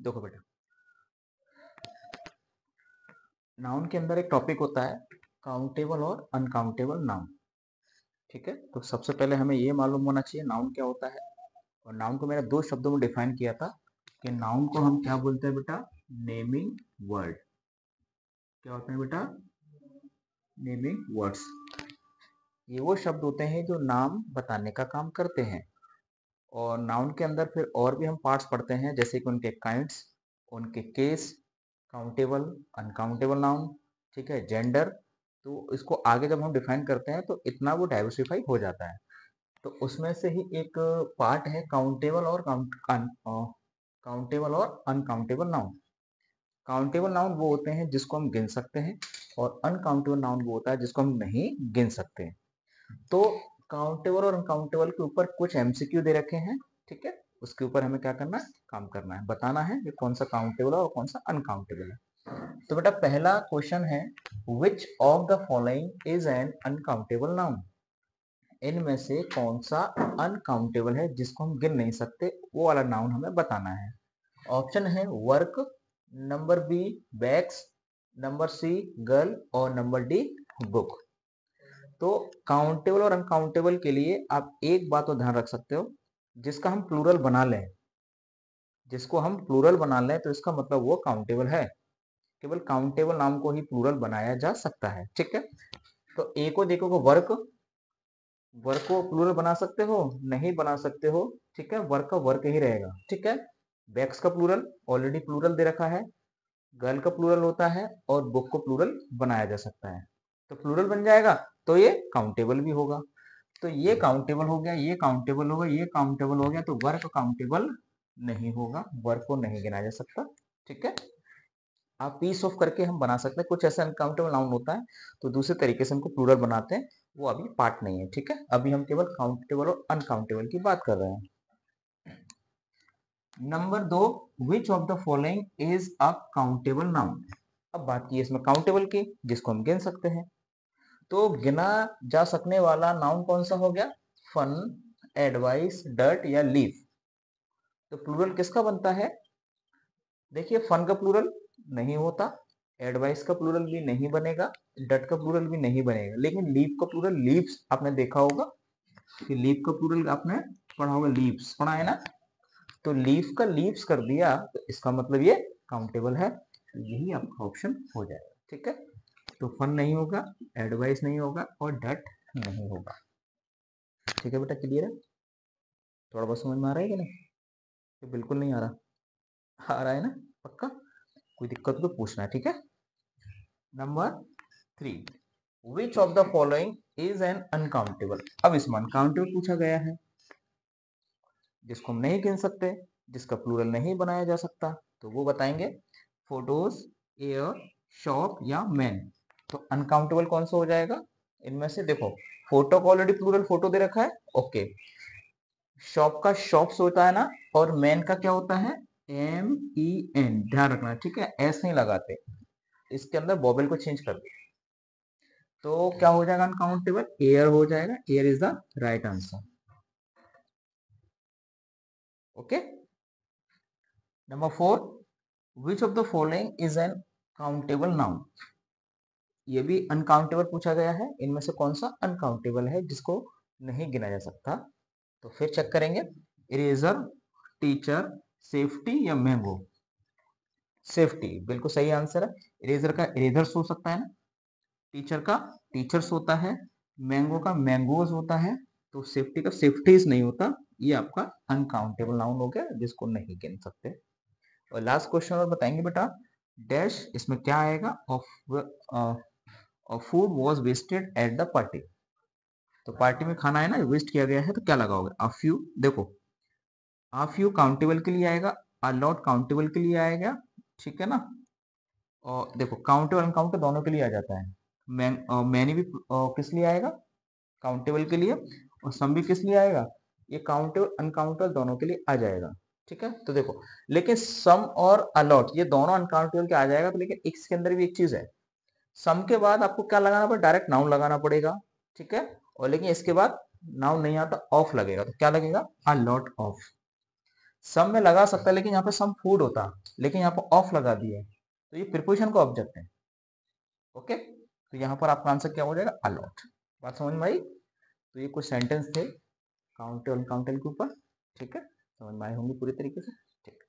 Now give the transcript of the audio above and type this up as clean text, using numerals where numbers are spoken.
देखो बेटा, नाउन के अंदर एक टॉपिक होता है काउंटेबल और अनकाउंटेबल नाउन। ठीक है, तो सबसे पहले हमें ये मालूम होना चाहिए नाउन क्या होता है। और नाउन को मैंने दो शब्दों में डिफाइन किया था कि नाउन को हम क्या बोलते हैं बेटा, नेमिंग वर्ड। क्या होते हैं बेटा, नेमिंग वर्ड्स। ये वो शब्द होते हैं जो नाम बताने का काम करते हैं। और नाउन के अंदर फिर और भी हम पार्ट्स पढ़ते हैं, जैसे कि उनके काइंड्स, उनके केस, काउंटेबल, अनकाउंटेबल नाउन, ठीक है, जेंडर। तो इसको आगे जब हम डिफाइन करते हैं तो इतना वो डाइवर्सिफाई हो जाता है। तो उसमें से ही एक पार्ट है काउंटेबल और काउंटेबल और अनकाउंटेबल नाउन। काउंटेबल नाउन वो होते हैं जिसको हम गिन सकते हैं, और अनकाउंटेबल नाउन वो होता है जिसको हम नहीं गिन सकते। तो काउंटेबल और अनकाउंटेबल के ऊपर कुछ एमसीक्यू दे रखे हैं। ठीक है, उसके ऊपर हमें क्या करना है, काम करना है, बताना है कि कौन सा काउंटेबल है और कौन सा अनकाउंटेबल है। तो बेटा पहला क्वेश्चन है, which of the following is an uncountable noun. इनमें से कौन सा अनकाउंटेबल है जिसको हम गिन नहीं सकते, वो वाला नाउन हमें बताना है। ऑप्शन है work, number B bags, number C girl, और नंबर डी बुक। तो काउंटेबल और अनकाउंटेबल के लिए आप एक बात तो ध्यान रख सकते हो, जिसका हम प्लूरल बना लें, जिसको हम प्लूरल बना लें तो इसका मतलब वो काउंटेबल है। केवल काउंटेबल नाम को ही प्लूरल बनाया जा सकता है। ठीक है, तो ए को देखो, वर्क, वर्क को प्लूरल बना सकते हो, नहीं बना सकते हो। ठीक है, वर्क का वर्क ही रहेगा। ठीक है, बैग्स का प्लूरल ऑलरेडी प्लूरल दे रखा है, गर्ल का प्लूरल होता है, और बुक को प्लूरल बनाया जा सकता है। तो प्लूरल बन जाएगा तो ये काउंटेबल भी होगा। तो ये काउंटेबल हो गया, ये काउंटेबल होगा, ये काउंटेबल हो गया, तो वर्क काउंटेबल नहीं होगा, वर्क को नहीं गिना जा सकता। ठीक है, आप पीस ऑफ करके हम बना सकते हैं। कुछ ऐसा अनकाउंटेबल नाउन होता है तो दूसरे तरीके से हमको प्लूरल बनाते हैं, वो अभी पार्ट नहीं है। ठीक है, अभी हम केवल काउंटेबल और अनकाउंटेबल की बात कर रहे हैं। Number 2, which of the following is a countable noun. अब बात की इसमें काउंटेबल की, जिसको हम गिन सकते हैं। तो गिना जा सकने वाला नाउन कौन सा हो गया, फन, एडवाइस, डर्ट या लीव। तो प्लूरल किसका बनता है, देखिए फन का प्लूरल नहीं होता, एडवाइस का प्लूरल भी नहीं बनेगा, डट का प्लूरल भी नहीं बनेगा, लेकिन लीव का प्लूरल, लीव्स आपने देखा होगा कि लीव का प्लूरल आपने पढ़ा होगा, लीव्स पढ़ा है ना। तो लीव का लीव्स कर दिया तो इसका मतलब ये काउंटेबल है, तो यही आपका ऑप्शन हो जाएगा। ठीक है, तो फन नहीं होगा, एडवाइस नहीं होगा, और डट नहीं होगा। ठीक है बेटा, क्लियर है, थोड़ा बहुत समझ में आ रहा है कि नहीं, तो बिल्कुल नहीं आ रहा, आ रहा है ना पक्का, कोई दिक्कत तो पूछना है। ठीक है, number 3, which of the following is an uncountable. अब इसमें अनकाउंटेबल पूछा गया है, जिसको हम नहीं गिन सकते, जिसका प्लूरल नहीं बनाया जा सकता, तो वो बताएंगे फोटोज, एयर, शॉप या मैन। तो अनकाउंटेबल कौन सा हो जाएगा इनमें से, देखो फोटो का ऑलरेडी प्लूरल फोटो दे रखा है, ओके। शॉप का शॉप्स होता है ना, और मैन का क्या होता है, MEN, ध्यान रखना। ठीक है, एस नहीं लगाते, इसके अंदर बॉबल को चेंज कर दे, तो क्या हो जाएगा अनकाउंटेबल, एयर हो जाएगा, air is the right answer. Okay, number 4, which of the following is an countable noun. ये भी अनकाउंटेबल पूछा गया है, इनमें से कौन सा अनकाउंटेबल है जिसको नहीं गिना जा सकता। तो फिर चेक करेंगे, इरेजर, टीचर, सेफ्टी या मैंगो। सेफ्टी बिल्कुल सही आंसर है, इरेजर का इरेजर्स हो सकता है ना, टीचर का टीचर्स होता है, मैंगो का मैंगोज होता है, तो सेफ्टी का सेफ्टीज नहीं होता। ये आपका अनकाउंटेबल नाउन हो गया जिसको नहीं गिन सकते। और लास्ट क्वेश्चन और बताएंगे बेटा, डैश, इसमें क्या आएगा, of food was wasted at the party. तो पार्टी में खाना है ना वेस्ट किया गया है, तो क्या लगाओगे, अ फ्यू। देखो अ फ्यू काउंटेबल के लिए आएगा, अ लॉट काउंटेबल के लिए आएगा, ठीक है ना। और देखो काउंटेबल अनकाउंटेबल दोनों के लिए आ जाता है। मैनी भी किस लिए आएगा, काउंटेबल के लिए, और सम भी किस लिए आएगा, ये काउंटेबल अनकाउंटेबल दोनों के लिए आ जाएगा। ठीक है, तो देखो लेकिन सम और अलॉट ये दोनों अनकाउंटेबल के आ जाएगा, तो लेकिन इसके अंदर भी एक चीज है, सम के बाद आपको क्या लगाना पड़ेगा, डायरेक्ट नाउन लगाना पड़ेगा। ठीक है, और लेकिन इसके बाद नाउन नहीं आता, ऑफ लगेगा, तो क्या लगेगा, अ लॉट ऑफ। सम में लगा सकता है, लेकिन यहाँ पे सम फूड होता, लेकिन यहाँ पर ऑफ लगा दिया है, तो ये प्रीपोजिशन का ऑब्जेक्ट है। ओके, तो यहाँ पर आपका आंसर क्या हो जाएगा, अलॉट। बात समझ में आई? तो ये कुछ सेंटेंस थे काउंटेबल अनकाउंटेबल के ऊपर। ठीक है, समझ में आए होंगे पूरी तरीके से। ठीक।